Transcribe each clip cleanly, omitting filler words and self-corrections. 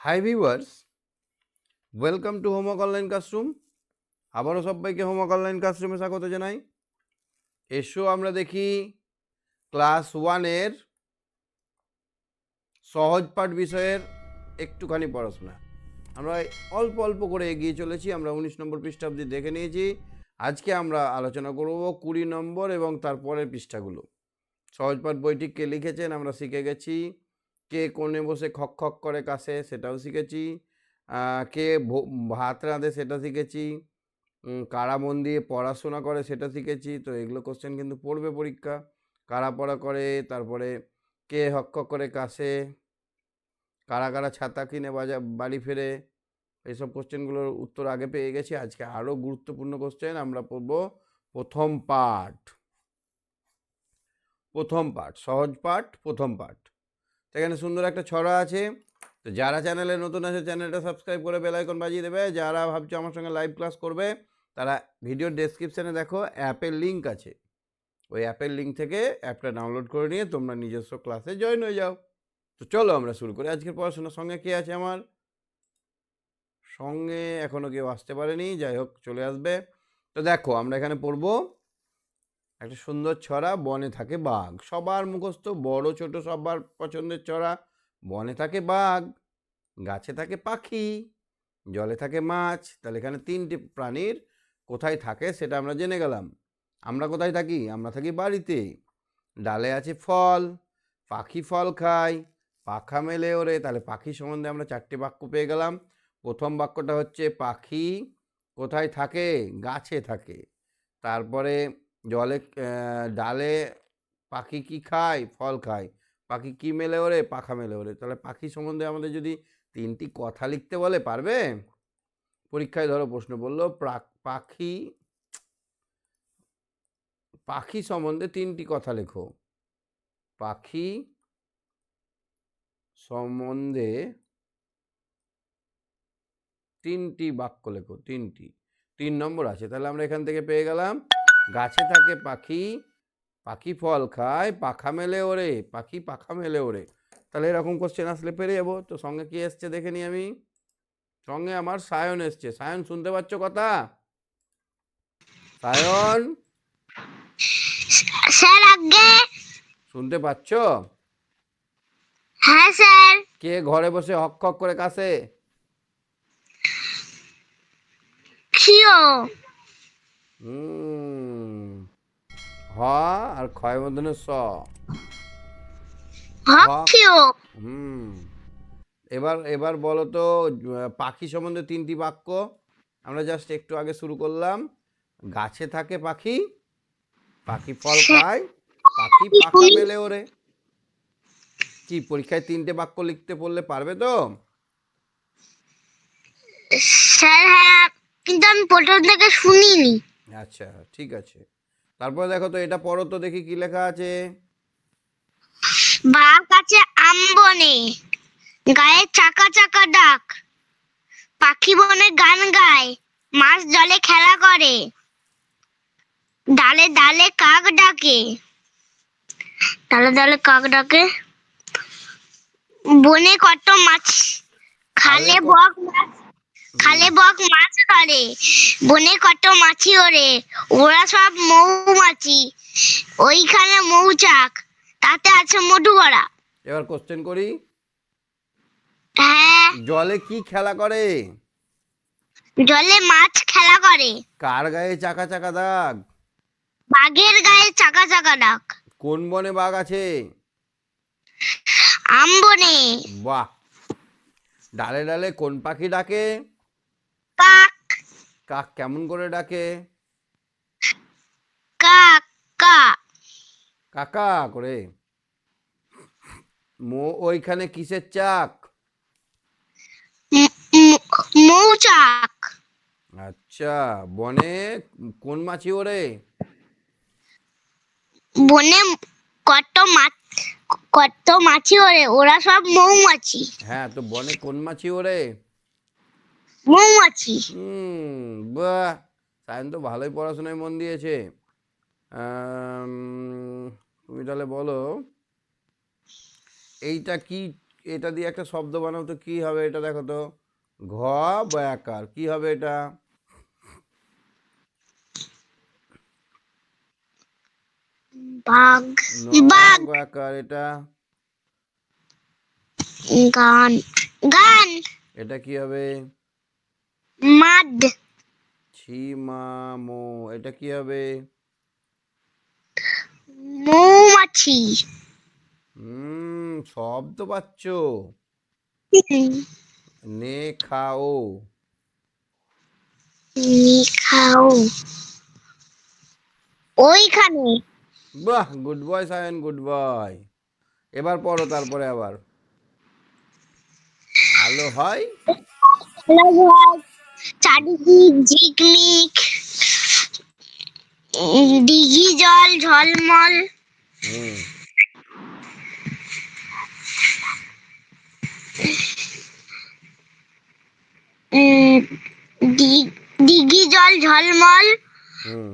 Hi viewers, welcome to homework online classroom. আবারও সবাইকে homework online ক্লাসরুমে স্বাগত জানাই। এসো আমরা দেখি ক্লাস 1-এর সহজ পাঠ বিষয়ের একটুখানি পড়াশোনা। আমরা অল্প অল্প করে এগিয়ে চলেছি। আমরা 19 নম্বর পৃষ্ঠা অবধি দেখে নিয়েছি। আজকে আমরা আলোচনা করব 20 নম্বর এবং তারপরের পৃষ্ঠাগুলো। সহজ পাঠ বইটি কে লিখেছেন আমরা শিখে গেছি। কে কোণে বসে খক খক করে কাশে সেটাও শিখেছি। কে ভাত রাঁধে সেটা শিখেছি। কারা মন দিয়ে পড়াশোনা করে সেটা শিখেছি। তো এগুলো কোশ্চেন কিন্তু পড়বে পরীক্ষা। কারা পড়া করে, তারপরে কে হক খক করে কাশে, কারা কারা ছাতা কিনে বাড়ি ফেরে, এইসব কোশ্চেনগুলোর উত্তর আগে পেয়ে গেছি। আজকে আরও গুরুত্বপূর্ণ কোশ্চেন আমরা পড়ব প্রথম পাঠ, সহজ পাঠ প্রথম পাঠ। এখানে সুন্দর একটা ছড়া আছে। তো যারা চ্যানেলে নতুন আছে চ্যানেলটা সাবস্ক্রাইব করে বেল আইকন বাজিয়ে দেবে। যারা ভাবছো আমার সঙ্গে লাইভ ক্লাস করবে তারা ভিডিওর ডেসক্রিপশানে দেখো অ্যাপের লিঙ্ক আছে। ওই অ্যাপের লিঙ্ক থেকে অ্যাপটা ডাউনলোড করে নিয়ে তোমরা নিজস্ব ক্লাসে জয়েন হয়ে যাও। তো চলো আমরা শুরু করি আজকের পড়াশোনার। সঙ্গে কে আছে আমার সঙ্গে? এখনও কেউ আসতে পারেনি, যাই হোক চলে আসবে। তো দেখো আমরা এখানে পড়বো একটা সুন্দর ছড়া, বনে থাকে বাঘ। সবার মুখস্থ, বড় ছোট সবার পছন্দের ছড়া। বনে থাকে বাঘ, গাছে থাকে পাখি, জলে থাকে মাছ। তাহলে এখানে তিনটি প্রাণীর কোথায় থাকে সেটা আমরা জেনে গেলাম। আমরা কোথায় থাকি? আমরা থাকি বাড়িতে। ডালে আছে ফল, পাখি ফল খায়, পাখা মেলে ওড়ে। তাহলে পাখি সম্বন্ধে আমরা 4টে বাক্য পেয়ে গেলাম। প্রথম বাক্যটা হচ্ছে পাখি কোথায় থাকে? গাছে থাকে। তারপরে জলে ডালে পাখি কি খায়? ফল খায়। পাখি কি মেলে ওড়ে? পাখা মেলে ওড়ে। তাহলে পাখি সম্বন্ধে আমাদের যদি 3টি কথা লিখতে বলে, পারবে? পরীক্ষায় ধরো প্রশ্ন বললো পাখি সম্বন্ধে 3টি কথা লেখো। পাখি সম্বন্ধে 3টি বাক্য লেখো। 3 নম্বর আছে। তাহলে আমরা এখান থেকে পেয়ে গেলাম গাছে থাকে পাখি, পাখি ফল খায়, পাখা মেলে ওড়ে, পাখি পাখা মেলে ওড়ে। তাহলে এরকম কোশ্চেন আসলে পেরে যাবো। তো সঙ্গে কি এসছে দেখে নি আমি। সঙ্গে আমার সায়ন এসছে। সায়ন শুনতে পাচ্ছ কথা? সায়ন স্যার আগে শুনতে পাচ্ছ? হ্যাঁ স্যার। কে ঘরে বসে হক হক করে কাশে? খিও হ আর ক্ষয় মধ্যে স। হক। খিও এবার এবার বলো তো পাখি সম্বন্ধে 3টি বাক্য। আমরা জাস্ট একটু আগে শুরু করলাম। গাছে থাকে পাখি, পাখি ফল খায়, পাখি পাখা মেলে ওড়ে। কি পরীক্ষায় 3টে বাক্য লিখতে বললে পারবে তো? স্যার হ্যাঁ, কিন্তু আমি প্রথম থেকে শুনিনি। আচ্ছা ঠিক আছে। তারপরে দেখো তো এটা পড়ো তো দেখি কি লেখা আছে। বাঘ আছে আম বনে, গায়ে চাকা চাকা ডাক, পাখি বনে গান গায়, মাছ জলে খেলা করে, ডালে ডালে কাক ডাকে, ডালে ডালে কাক ডাকে, বনে কত মাছ, খালে বক মাছ ধরে, বনে কত মাছি ওড়ে, ওরা সব মৌমাছি, ওইখানে মৌচাক, তাতে আছে মধু ভরা। এবার কোশ্চেন করি। হ্যাঁ। জলে কি খেলা করে? জলে মাছ খেলা করে। কার গায়ে চাকা চাকা দাগ? বাঘের গায়ে চাকা চাকা ডাক। কোন বনে বাঘ আছে? আম বনে। বাহ। ডালে ডালে কোন পাখি ডাকে? কাক। কাক কেমন করে ডাকে? কাক কা। কাকা করে। ওইখানে কিসের চাক? মৌচাক। আচ্ছা। বনে কোন মাছি ওরে? বনে কত মাছি ওড়ে, ওরা সব মৌমাছি। হ্যাঁ, তো বনে কোন মাছি ওরে? মৌমাছি। বাহ, সায়ন তো ভালোই পড়াশোনায় মন দিয়েছে। তুমি তাহলে বলো এইটা কি এটা দিয়ে একটা শব্দ বানাও তো, কি হবে এটা দেখো তো। ঘ বয়াকার, কি হবে এটা? বাঘ। ন বাঘ। গয়াকার, এটা গান। গান। এটা কি হবে? মাড। ছিমামো, এটা কি হবে? মৌমাছি। শব্দ পাচ্ছ। হুম, নে খাও। খাও। ওইখানে। বাহ, good boy Sayan, good boy. এবার পড়ো তারপরে আবার। আলো হয়। চারিদিক ঝিকমিক, দিঘি জল ঝলমল। হুম উম, দিঘি জল ঝলমল, হুম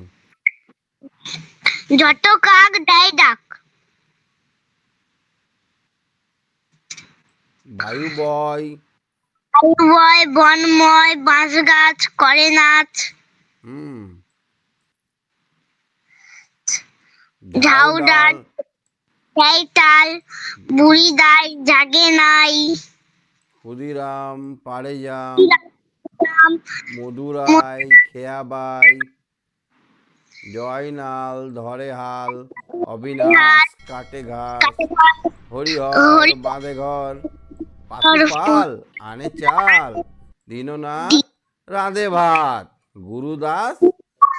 যত কাক দেয় ডাক। বায়ু বয়। বয় বনময়, বাঁশ গাছ করে নাচ। হুম ঝাউ ঝাউ ডাল ডাল। দেয় তাল, বুড়ি দায় জাগে নাই। ক্ষুদিরাম পাড়ে যাম, মধুরাই খেয়াবাই, জয়নাল ধরে হাল, অবিনাশ কাটে ঘাস, হরিহর বাঁধে ঘর, পাতুপাল আনে চাল, দীননাথ রাঁধে ভাত, গুরুদাস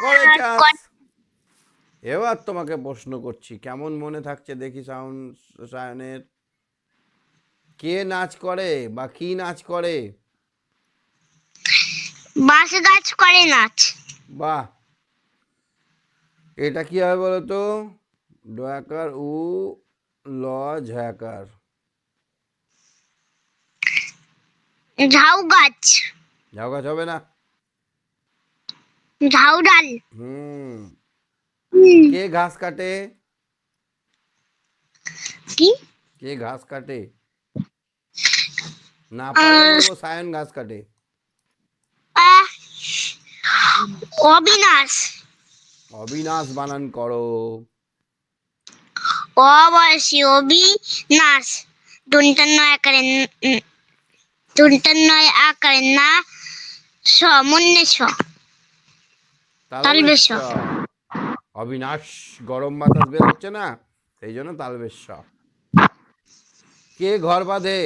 করে চাষ। এবার তোমাকে প্রশ্ন করছি, কেমন মনে থাকছে দেখি সায়নের। কে নাচ করে বা কি নাচ করে? বাঁশ গাছ করে নাচ। বাহ, এটা কি হবে বলো তো? ডয়াকার উ, ল ঝয়াকার। ঝাউ গাছ। ঝাউ গাছ হবে না। ঝাউ ডাল। হুম হুম, কে ঘাস কাটে? কি? কে ঘাস কাটে? না পারলে বলবো সায়ন ঘাস কাটে। আহ, অবিনাশ। অবিনাশ বানান করো। অবয়সী অবিনাশ। দন্তান্নয় আকারে দন্তান্নয় আকারে না, স মন্যে স। তালবে স। তালবেশ্ব। অবিনাশ, গরম বাতাস বের হচ্ছে না, সেই জন্য তালবেশ্ব। কে ঘর বাঁধে?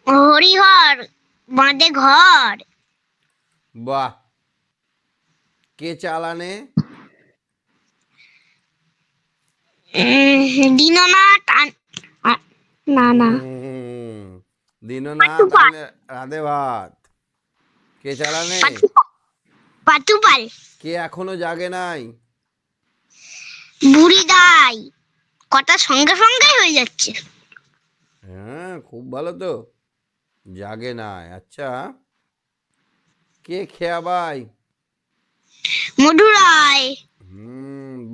হরিহর বাঁধে ঘর। বাহ। কে চাল আনে? দীননাথ না না। হুম, দীননাথ পাটুপাল। আনে রাধে ভাত। কে চাল আনে? পাটুপাল। কে এখনো জাগে নাই? বুড়ি দাই। কথা সঙ্গে সঙ্গে হয়ে যাচ্ছে। হ্যাঁ, খুব ভালো তো। জাগে নাই, আচ্ছা। কে খেয়াবাই? মধুরায়।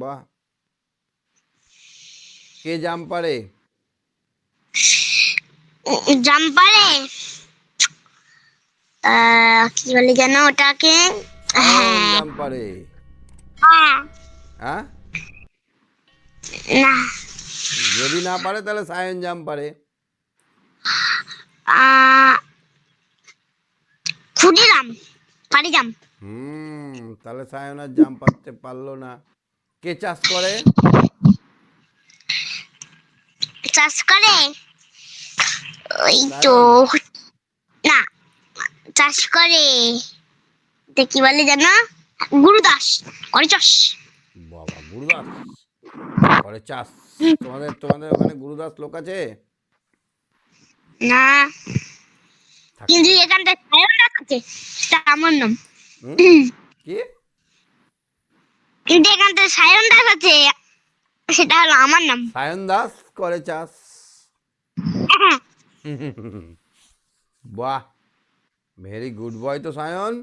বাহ। কে জাম পারে? জাম্পারে। কি বলে যেন ওটাকে? সায়ন হ্যাঁ। জাম পারে। হ্যাঁ। হ্যাঁ, না। যদি না পারে তাহলে সায়ন জাম পারে। আহ, ক্ষুদিরাম পারিজাম। তাহলে সায়ন আর জাম পারতে পারলো না। কে চাষ করে? চাষ করে। ওই তো। সায়ন। না, চাষ করে। এটা কি বলে যেন? গুরুদাস করে চাষ। বাবা, গুরুদাস করে চাষ। তোমাদের তোমাদের ওখানে গুরুদাস লোক আছে? না, থাকতে কিন্তু পারে। এখানটা সায়ন দাস আছে, সেটা আমার নাম। হুম কি? কিন্তু এখানটা সায়ন দাস আছে, সেটা হলো আমার নাম। সায়ন দাস করে চাষ। হ্যাঁ। বাহ, ভেরি গুড বয় তো সায়ন।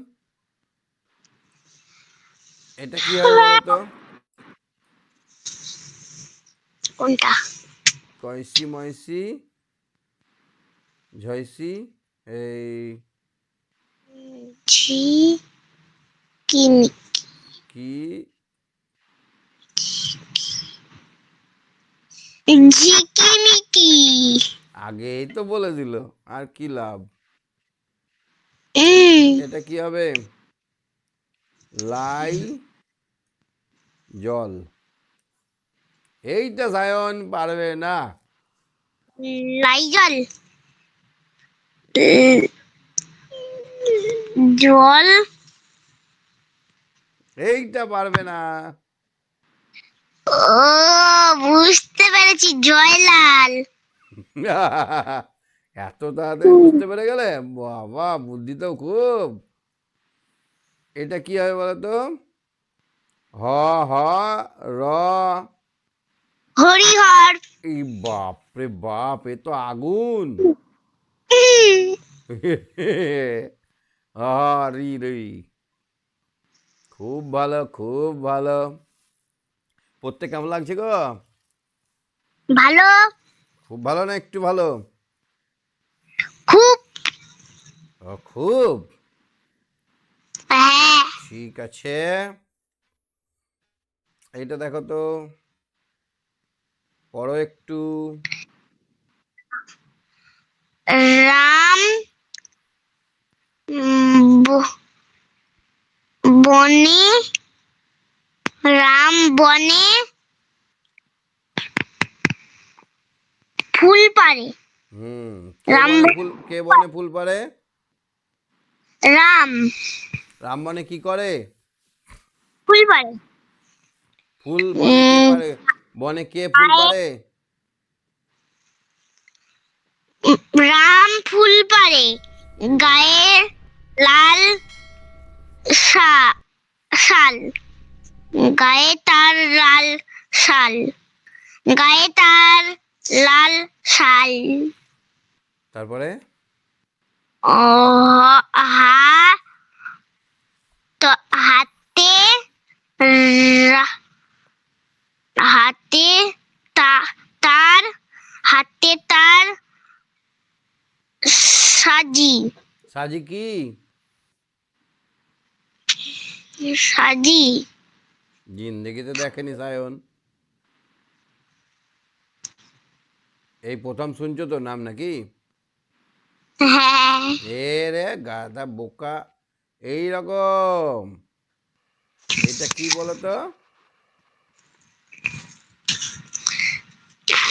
এটা কি হবে বলো তো? কোনটা? কয়সি ময়সি ঝয়সি এই ঝি কিমি কি ঝিকিমিকি। আগেই তো বলে দিল, আর কি লাভ। উম, এটা কি হবে? লাই জল। এইটা সায়ন পারবে না। লাইজল। জল। এইটা পারবে না। ও, বুঝতে পেরেছি, জয়লাল। এত তাড়াতাড়ি বুঝতে পেরে গেলে, বাবা বুদ্ধি তো খুব। এটা কি হবে বলতো? হ হ র। হরিহর। এই বাপ রে বাপ, এ তো আগুন। রি রি। খুব ভালো, খুব ভালো। পড়তে কেমন লাগছে গো? ভালো। খুব ভালো না একটু ভালো? খুব। ও খুব। হ্যাঁ। ঠিক আছে, এইটা দেখো তো, পড়ো একটু। রাম বনে, রাম বনে ফুল পারে। হুম, কে রাম বনে বনে ফুল, কে বনে ফুল পারে? রাম রাম বনে কি করে? ফুল পারে। ফুল বনে কে পারে? বনে কে ফুল গায়ে, পারে? রাম ফুল পারে, গায়ে লাল শাল, গায়ে তার লাল শাল, গায়ে তার লাল শাল। তারপরে? ও, হা তো হাতে, রা- হাতে তার, হাতে তার সাজি, সাজি কি? সাজি। জিন্দেগিতে দেখেনি সায়ন, এই প্রথম শুনছো তো নাম নাকি? হ্যাঁ। এ রে গাধা বোকা, এই রকম। এটা কি বলতো?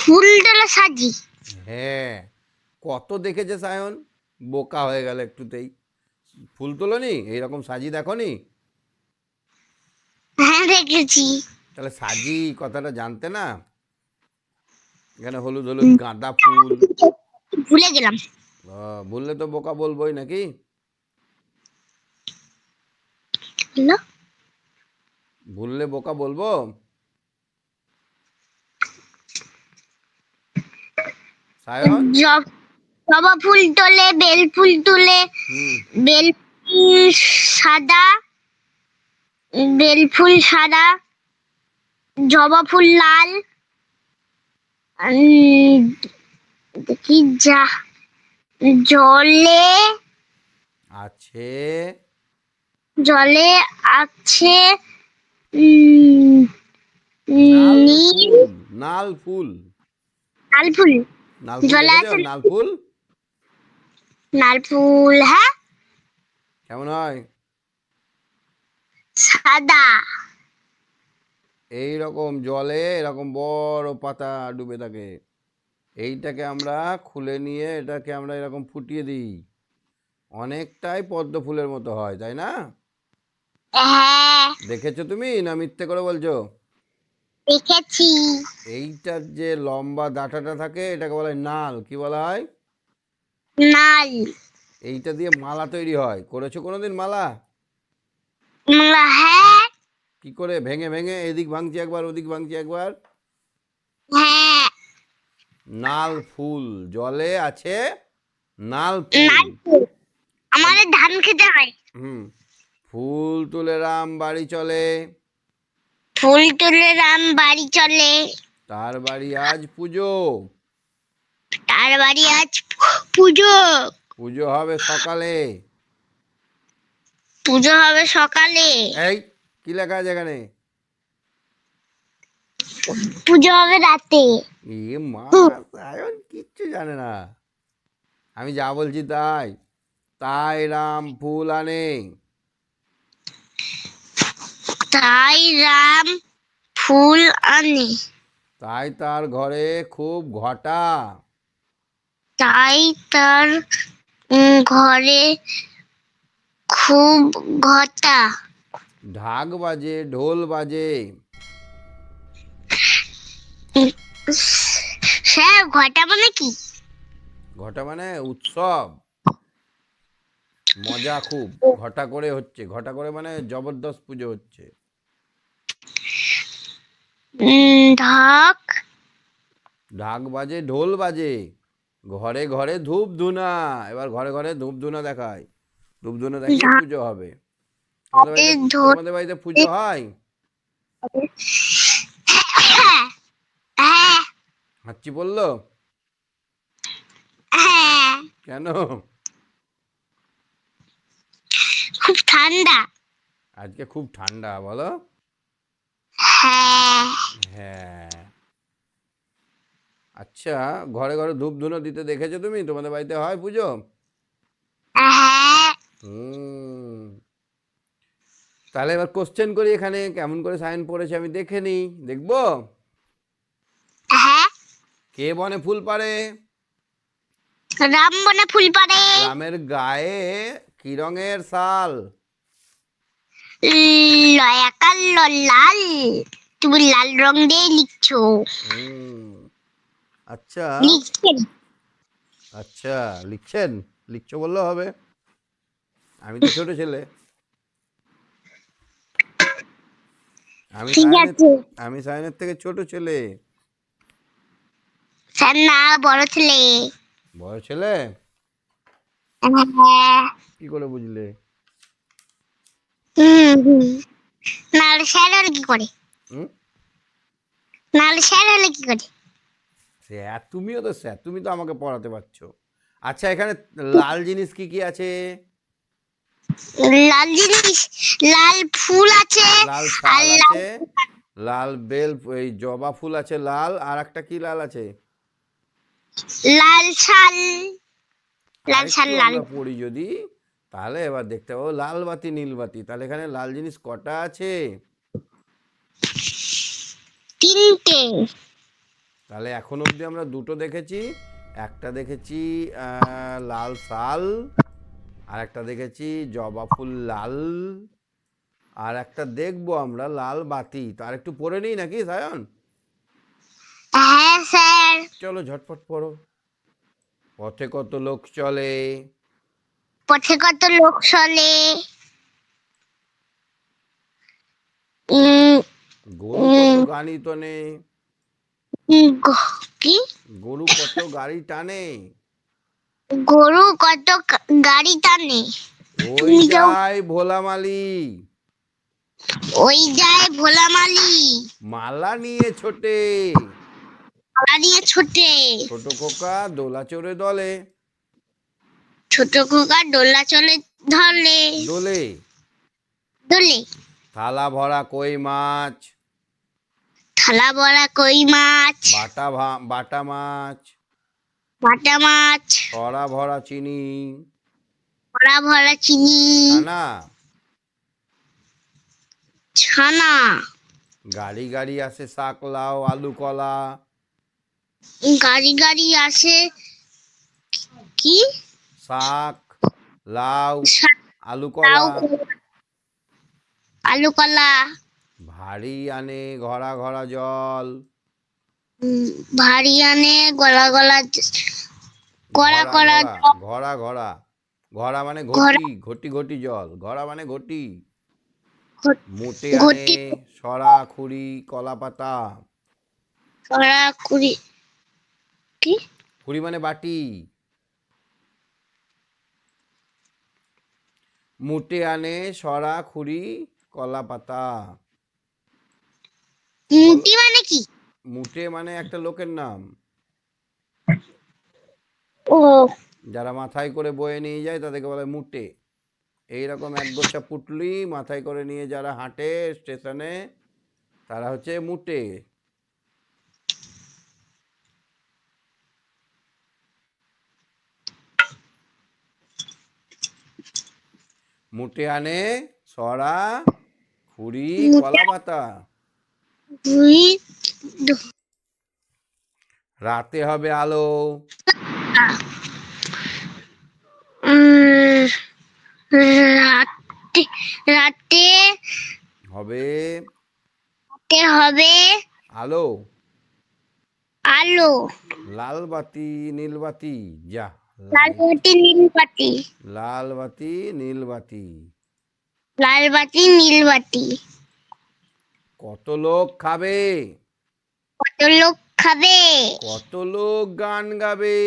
ফুলডালা সাজি। হ্যাঁ, কত দেখেছে সায়ন, বোকা হয়ে গেল একটুতেই। ফুল তোলনি, এইরকম সাজি দেখনি? হ্যাঁ, দেখেছি। তাহলে সাজি কথাটা জানতে না? এখানে হলুদ হলুদ গাঁদা ফুল। ভুলে গেলাম। বললে তো বোকা বলবোই নাকি? হলো? ভুললে বোকা বলবো? সায়ন। জব জবা ফুল তোলে, বেল ফুল তুলে, হুম। বেল ফুল সাদা, বেল ফুল সাদা, জবা ফুল লাল, উম, কি যা জলে, আছে। জলে আছে, উম, নাল নীল, ফুল, নাল ফুল। লাল ফুল। নাল ফুল জলে দেখেছো? আছে নাল ফুল লাল ফুল, হ্যাঁ, কেমন হয়? সাদা। এই রকম জলে এরকম বড় পাতা ডুবে থাকে। এইটাকে আমরা খুলে নিয়ে এটাকে আমরা এরকম ফুটিয়ে দিই, অনেকটাই পদ্ম ফুলের মতো হয়, তাই না? হ্যাঁ, দেখেছো তুমি না মিথ্যে করে বলছো? দেখেছি। এইটার যে লম্বা ডাঁটাটা থাকে এটাকে বলা হয় নাল। কি বলা হয়? নাল। এইটা দিয়ে মালা তৈরি হয়, করেছো কোনোদিন মালা? হ্যাঁ। কি করে? ভেঙে ভেঙে এদিক ভাঙছি একবার, ওদিক ভাঙছি একবার। হ্যাঁ, নাল ফুল, জলে আছে নাল ফুল। নাল ফুল তাহলে আমাদের ধান খেতে হয়। হুম, ফুল তুলে রাম বাড়ি চলে, ফুল তুলে রাম বাড়ি চলে, তার বাড়ি আজ পুজো। তার বাড়ি আজ পুজো। পুজো হবে সকালে। পুজো হবে সকালে। এই কি লেখা আছে এখানে? পুজো হবে রাতে। এ মা, সায়ন কিচ্ছু জানে না। আমি যা বলছি তাই। তাই রাম ফুল আনে। তাই রাম ফুল আনে। তাই তার ঘরে খুব ঘটা। তাই তার ঘরে খুব ঘটা। ঢাক বাজে, ঢোল বাজে। স্যার ঘটা মানে কি? ঘটা মানে উৎসব, মজা খুব। ঘটা করে হচ্ছে, ঘটা করে মানে জবরদস্ত পুজো হচ্ছে। ঢাক। ঢাক বাজে, ঢোল বাজে। ঘরে ঘরে ধূপ ধুনা। এবার ঘরে ঘরে ধূপ ধুনা দেখায়। ধূপ ধুনা দেখিয়ে ঢাক পুজো হবে। তোমাদের বাড়িতে ধরে। তোমাদের বাড়িতে পুজো হয়? হ্যাঁ, হ্যাঁ, হাঁচি বললো হ্যাঁ। কেন? খুব ঠান্ডা। আজকে খুব ঠান্ডা বলো। হ্যাঁ, হ্যাঁ। আচ্ছা, ঘরে ঘরে ধূপ ধুনো দিতে দেখেছো তুমি? তোমাদের বাড়িতে হয় পুজো? হ্যাঁ। হুম। তাহলে এবার কোশ্চেন করি, এখানে কেমন করে সাইন পড়েছে আমি দেখে নিই, দেখবো। হ্যাঁ। কে বনে ফুল পাড়ে? রাম বনে ফুল পাড়ে। রামের গায়ে কি রঙের শাল? লয়াকার লাল। তুমি লাল রং দিয়ে লিখছো। হুম। আচ্ছা। লিখছেন। আচ্ছা, লিখছেন? লিখছো বললেও হবে, আমি তো ছোট ছেলে। আমি ঠিক সায়নের আছে। আমি সায়নের থেকে ছোট ছেলে। স্যার না, বড় ছেলে। বড় ছেলে? হ্যাঁ। কি করে বুঝলে? হুম। নাহলে স্যার হলে কি করে? হুম। নাহলে স্যার হলে কি করে? স্যার তুমিও তো স্যার, তুমি তো আমাকে পড়াতে পারছো। আচ্ছা, এখানে লাল জিনিস কি কি আছে? লাল জিনিস, লাল ফুল আছে। লাল আর শাল লাল আছে, লাল বেল, এই জবা ফুল আছে লাল, আর একটা কি লাল আছে? লাল শাল। লাল শাল আরেকটু লাল। আমরা পড়ি যদি, তাহলে এবার দেখতে পাবো লাল বাতি নীল বাতি। তাহলে এখানে লাল জিনিস কটা আছে? তিনটে। তাহলে এখন অবধি আমরা দুটো দেখেছি। একটা দেখেছি লাল শাল, আর একটা দেখেছি জবা ফুল লাল, আর একটা দেখবো আমরা লাল বাতি। তার একটু পড়ে নিই নাকি সায়ন? হ্যাঁ স্যার। চলো ঝটপট পড়ো। পথে কত লোক চলে, পথে কত লোক চলে। উম, গরু কত উম, গাড়ি টানে। কি? গরু কত গাড়ি টানে। গরু কত গাড়ি টানে। ওই তুমি যাও। যায় ভোলা মালি, ওই যায় ভোলা মালি। মালা নিয়ে ছোটে। পালা দিয়ে ছোটে। ছোট খোকা দোলা চড়ে দলে। ছোট খোকা দোলা চলে ধরলে। দোলে। দোলে। থালা ভরা কই মাছ। থালা ভরা কই মাছ। বাটা মাছ। বাটা মাছ। ছড়া ভরা চিনি। ভরা ভরা চিনি। ছানা। ছানা। গাড়ি গাড়ি আসে শাক লাউ আলু কলা। গাড়ি গাড়ি আসে। কি? শাক, লাউ, আলু লাউ, কলা। আলু কলা। ভারী আনে ঘরা ঘরা জল। ভারী আনে গলা গলা। কড়া ঘরা কড়া ঘরা ঘরা ঘরা ঘরা মানে ঘোড়া। ঘটি, ঘটি ঘটি জল, ঘরা মানে ঘটি। মোটে আনে ঘটি। সরা খুরি কলা পাতা। কড়া কুড়ি। কি? খুরি মানে বাটি। মুটে আনে সরা খুরি কলা পাতা। বলো। মুটি মানে কি? মুটে মানে একটা লোকের নাম। ও যারা মাথায় করে বয়ে নিয়ে যায় তাদেরকে বলে মুটে। এইরকম একগোছা পুটলি মাথায় করে নিয়ে যারা হাঁটে স্টেশনে তারা হচ্ছে মুটে। মুটে আনে সরা, খুরি, কলা পাতা। দুই রাতে হবে আলো। উম, রাতে রাতে হবে রাতে হবে আলো। আলো। লাল বাতি নীল বাতি, যা লাল লাইট। বাতি নীল বাতি। লাল বাতি নীল বাতি। লাল বাতি নীল বাতি। কত লোক খাবে? কত লোক খাবে? কত লোক গান গাবে?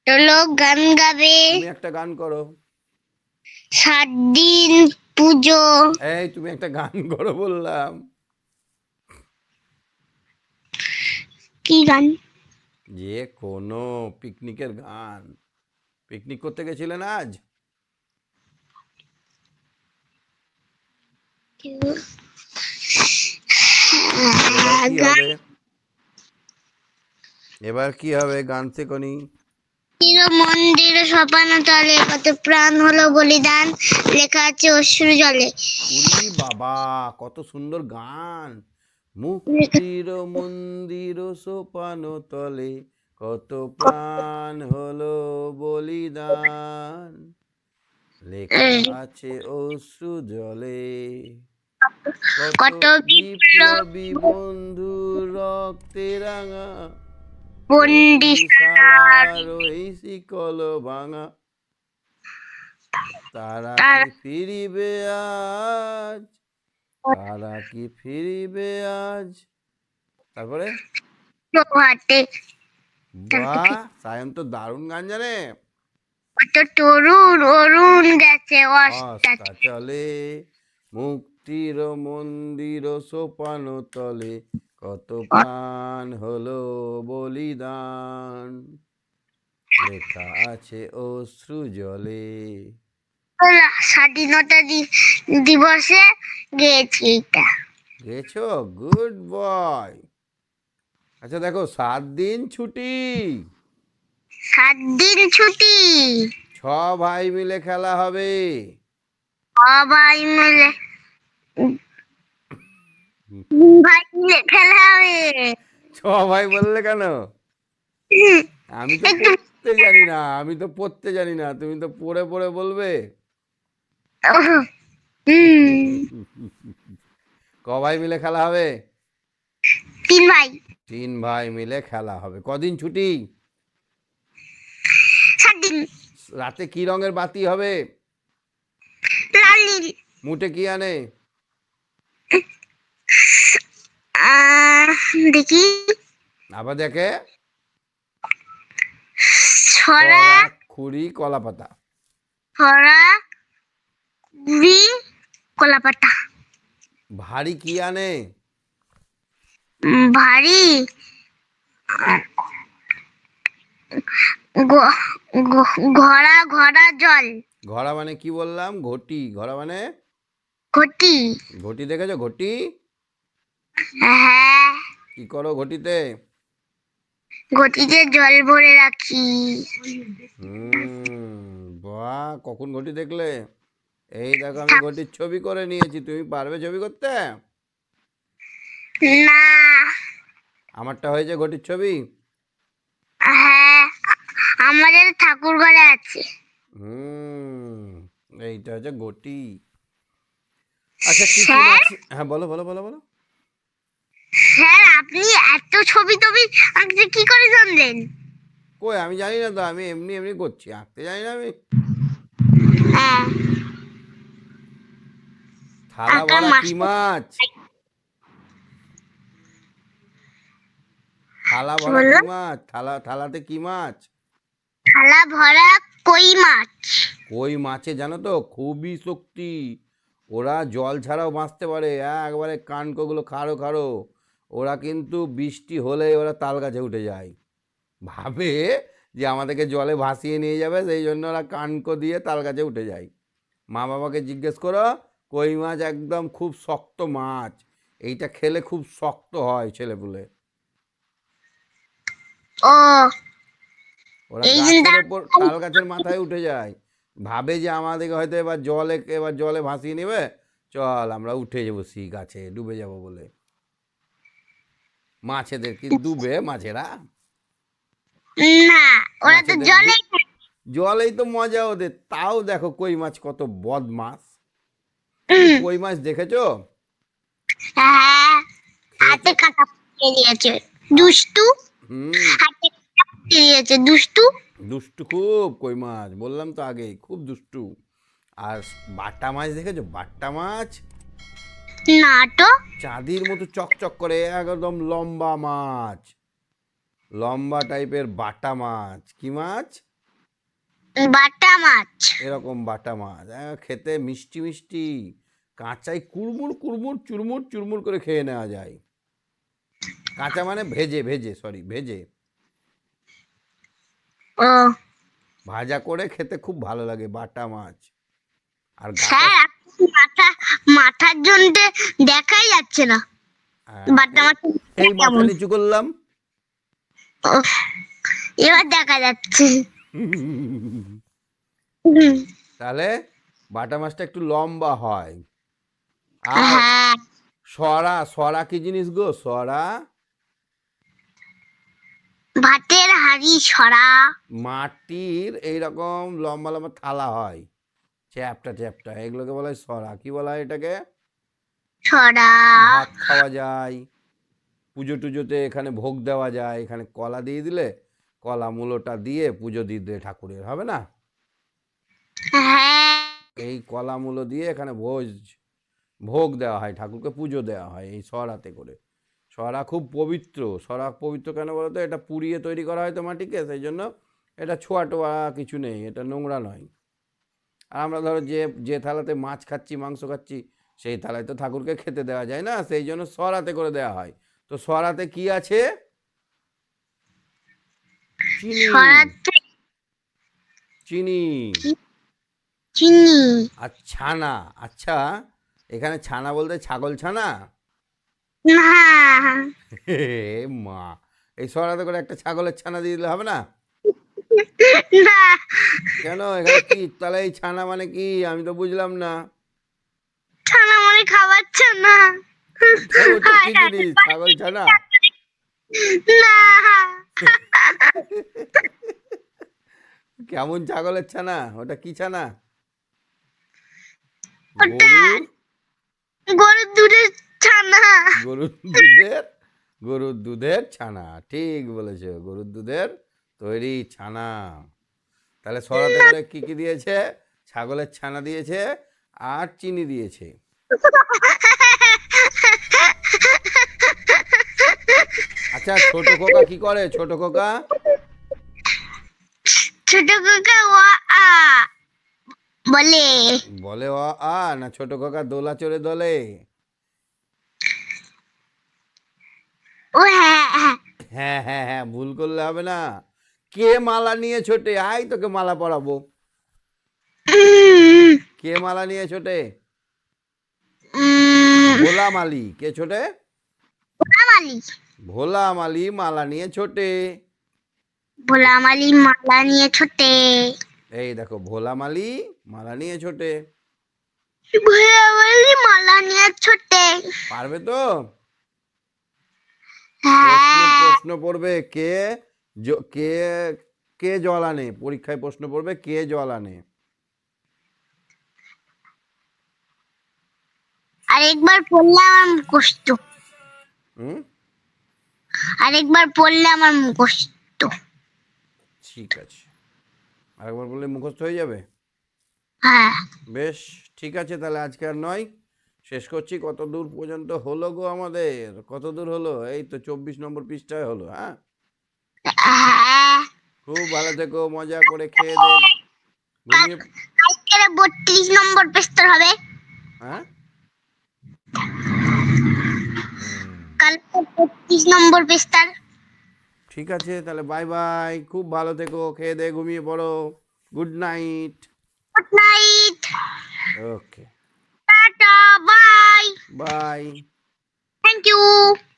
কত লোক গান গাবে? তুমি একটা গান করো। 7 দিন পুজো। এই তুমি একটা গান করো বললাম। কি গান? যে কোনো পিকনিকের গান। পিকনিক করতে গেছিলেন আজ? এবার কি গান হবে? এবার কি হবে? গান শেখনি। মন্দির সোপানো তলে কত প্রাণ হলো বলিদান, লেখা আছে অশ্রু জলে। উরি বাবা, কত সুন্দর গান। লেখা মুক্তির মন্দির সোপান তলে কত প্রাণ হলো বলিদান, লেখা আছে অশ্রু জলে। কত কত বিপ্লবী বিপ্লব বন্ধু রক্তে রাঙা, বন্দিশালার বন্দিশালার ওই শিকল ভাঙা, তারা কি তার ফিরিবে আজ? তারা কি ফিরিবে আজ? তারপরে প্রভাতে বাহ, সায়ন তো দারুণ গান জানে। কত তরুণ অরুণ গেছে অস্তা অস্তা। চলে মুক্তির মন্দির সোপান তলে কত প্রাণ হলো বলিদান, লেখা আছে অশ্রু জলে। স্বাধীনতা দিবসে গেয়েছি এটা। গেছো, গুড বয়। আচ্ছা দেখো, 7 দিন ছুটি, 7 দিন ছুটি, 6 ভাই মিলে খেলা হবে। সবাই মিলে ভাই মিলে খেলা হবে। 6 ভাই বললে কেন? আমি তো একটু পড়তে জানি না, আমি তো পড়তে জানি না, তুমি তো পড়ে পড়ে বলবে। হুম 9 ভাই মিলে খেলা হবে? 3 ভাই। 3 ভাই মিলে খেলা হবে। কদিন ছুটি? 7 দিন। রাতে কি রঙের বাতি হবে? লাল নীল। মুটে কি আনে? দেখি আবার দেখে ছড়া সরা, খুরি, কলা পাতা। ছড়া গুড়ি কলা পাতা। ভারী কি আনে? ভারী গ- ঘড়া ঘড়া জল। ঘোড়া মানে কি বললাম? ঘটি। ঘোড়া মানে ঘটি। ঘটি, দেখেছো ঘটি? হ্যাঁ, কি করো ঘটিতে? ঘটিতে জল ভরে রাখি। বাহ, কখন ঘটি দেখলে? এই দেখো আমি ঘটির ছবি করে নিয়েছি, তুমি পারবে ছবি করতে? না। আমারটা হয়েছে ঘটির ছবি। হ্যাঁ, আমাদের ঠাকুর ঘরে আছে। হুম, এইটা হচ্ছে ঘটি। আচ্ছা কি কি স্যার, মাছ? হ্যাঁ বলো বলো বলো বলো। স্যার আপনি এত ছবি টবি আঁকতে কি করে জানলেন? কই, আমি জানি না তো, আমি এমনি এমনি করছি, আঁকতে জানি না আমি। হ্যাঁ, থালা আঁকার ভরা কি মাস্টার। মাছ? থালা কি ভরা কি বললো? মাছ? থালাতে কি মাছ? থালা ভরা কই মাছ। কই মাছে জানো তো খুবই শক্তি, ওরা জল ছাড়াও বাঁচতে পারে, একবারে কানকোগুলো খাড়ো খাড়ো। ওরা কিন্তু বৃষ্টি হলে ওরা তাল গাছে উঠে যায়। ভাবে যে আমাদেরকে জলে ভাসিয়ে নিয়ে যাবে, সেই জন্য ওরা কানকো দিয়ে তাল গাছে উঠে যায়। মা বাবাকে জিজ্ঞেস করো, কই মাছ একদম খুব শক্ত মাছ, এইটা খেলে খুব শক্ত হয় ছেলেপুলে। ও ওরা এই জন্য গাছের ওপর তাল গাছের মাথায় উঠে যায়, ভাবে যে আমাদেরকে হয়তো এবার জলে ভাসিয়ে নেবে, চল আমরা উঠে যাবো সেই গাছে, ডুবে যাব বলে। মাছেদের কি ডুবে মাছেরা? না, ওরা তো মাছেদের জলে জলেই তো মজা ওদের। তাও দেখো কই মাছ কত বদমাস। তুমি কই মাছ দেখেছো? হ্যাঁ, হাতে খেয়েছো? কাটা ফুটিয়ে দিয়েছে দুষ্টু। হুম, হাতে কাটা ফুটিয়ে দিয়েছে দুষ্টু। দুষ্টু খুব কই মাছ, বললাম তো আগেই, খুব দুষ্টু। আর বাটা মাছ দেখেছো? বাটা মাছ না তো। চাঁদির মতো চকচক করে, একদম লম্বা মাছ, লম্বা টাইপের বাটা মাছ। কি মাছ? বাটা মাছ। এরকম বাটা মাছ, খেতে মিষ্টি মিষ্টি, কাঁচাই কুড়মুড় কুড়মুড় চুরমুর চুরমুর করে খেয়ে নেওয়া যায়। কাঁচা মানে ভেজে, ভেজে। ও ভাজা করে খেতে খুব ভালো লাগে বাটা মাছ। আর গাটা, স্যার, মাথার জন্য দেখাই যাচ্ছে না বাটা এই মাছ এই মাথা কেমন। নিচু করলাম। ও, এবার দেখা যাচ্ছে। হুম, তাহলে বাটা মাছটা একটু লম্বা হয়। আর হ্যাঁ, সরা কি জিনিস গো? সরা ভাতের হাঁড়ি সরা। মাটির এইরকম লম্বা লম্বা থালা হয়, চ্যাপটা চ্যাপটা, এগুলোকে বলা হয় সরা। কি বলা হয় এটাকে? সরা। ভাত খাওয়া যায়, পুজো টুজোতে এখানে ভোগ দেওয়া যায়। এখানে কলা দিয়ে দিলে, কলা মূলোটা দিয়ে পুজো দিয়ে দিলে ঠাকুরের, হবে না? হ্যাঁ, এই কলা মূলো দিয়ে এখানে ভোগ দেওয়া হয়, ঠাকুরকে পুজো দেওয়া হয় এই সরাতে করে। সরা খুব পবিত্র। সরা পবিত্র কেন বলতো? এটা পুড়িয়ে তৈরি করা হয় তো মাটিকে, সেই জন্য এটা ছোঁয়া টোয়া কিছু নেই, এটা নোংরা নয়। আর আমরা ধরো যে যে থালাতে মাছ খাচ্ছি, মাংস খাচ্ছি, সেই থালায় তো ঠাকুরকে খেতে দেওয়া যায় না, সেই জন্য সরাতে করে দেওয়া হয়। তো সরাতে কি আছে? চিনি। সরাতে চিনি চিনি। আর ছানা। আচ্ছা, এখানে ছানা বলতে ছাগল ছানা? না, হে মা, এই সরাতে করে একটা ছাগলের ছানা দিয়ে দিলে হবে না? না, কেন, এখানে কি তাহলে? এই ছানা মানে কি আমি তো বুঝলাম না। ছানা মনে খাওয়াচ্ছে না। ওটা কি জিনিস, ছাগল ছানা? না, কেমন ছাগলের ছানা? ওটা কি ছানা? ওটা গরুর? গরুর দুধের ছানা। গরুর দুধের, গরুর দুধের ছানা, ঠিক বলেছো, গরুর দুধের তৈরি ছানা। তাহলে সরাতে করে কি কি দিয়েছে? ছাগলের ছানা দিয়েছে আর চিনি দিয়েছে। আচ্ছা, ছোট খোকা কি করে? ছোট খোকা ছোট কাকা আ বলে। বলে অ আ, না ছোট খোকা দোলা চড়ে দোলে? ও হ্যাঁ, হ্যাঁ। হ্যাঁ হ্যাঁ হ্যাঁ, ভুল করলে হবে না। কে মালা নিয়ে ছোটে? আয় তোকে মালা পরাবো। কে মালা নিয়ে ছোটে? ভোলা মালি। কে ছোটে? মালি। ভোলা মালি মালা নিয়ে ছোটে। ভোলা মালি মালা নিয়ে ছোটে। এই দেখো, ভোলা মালি মালা নিয়ে ছোটে। ভোলা মালি মালা নিয়ে ছোটে। পারবে তো? প্রশ্ন হ্যাঁ, প্রশ্ন পড়বে, কে কে কে জল আনে? পরীক্ষায় প্রশ্ন পড়বে, কে জল আনে? আরেকবার পড়লে আমার মুখস্থ। হুম, আরেকবার পড়লে আমার মুখস্থ। ঠিক আছে, আরেকবার বললে মুখস্থ হয়ে যাবে। হ্যাঁ, বেশ, ঠিক আছে, তাহলে আজকে আর নয়, শেষ করছি। কত দূর পর্যন্ত হলো গো আমাদের? কত দূর হলো? এই তো 24 নম্বর পৃষ্ঠায় হলো। হ্যাঁ, হ্যাঁ। খুব ভালো থেকো, মজা করে খেয়ে দে, ঘুমিয়ে। কালকে 32 নম্বর পেস্তর হবে। হ্যাঁ, হুম, কালকে 32 নম্বর পেস্তার। ঠিক আছে, তাহলে বাই বাই, খুব ভালো থেকো, খেয়ে দিয়ে ঘুমিয়ে পড়ো, good night. Good night. Okay, tata, bye. Bye. Thank you.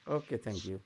Okay, thank you.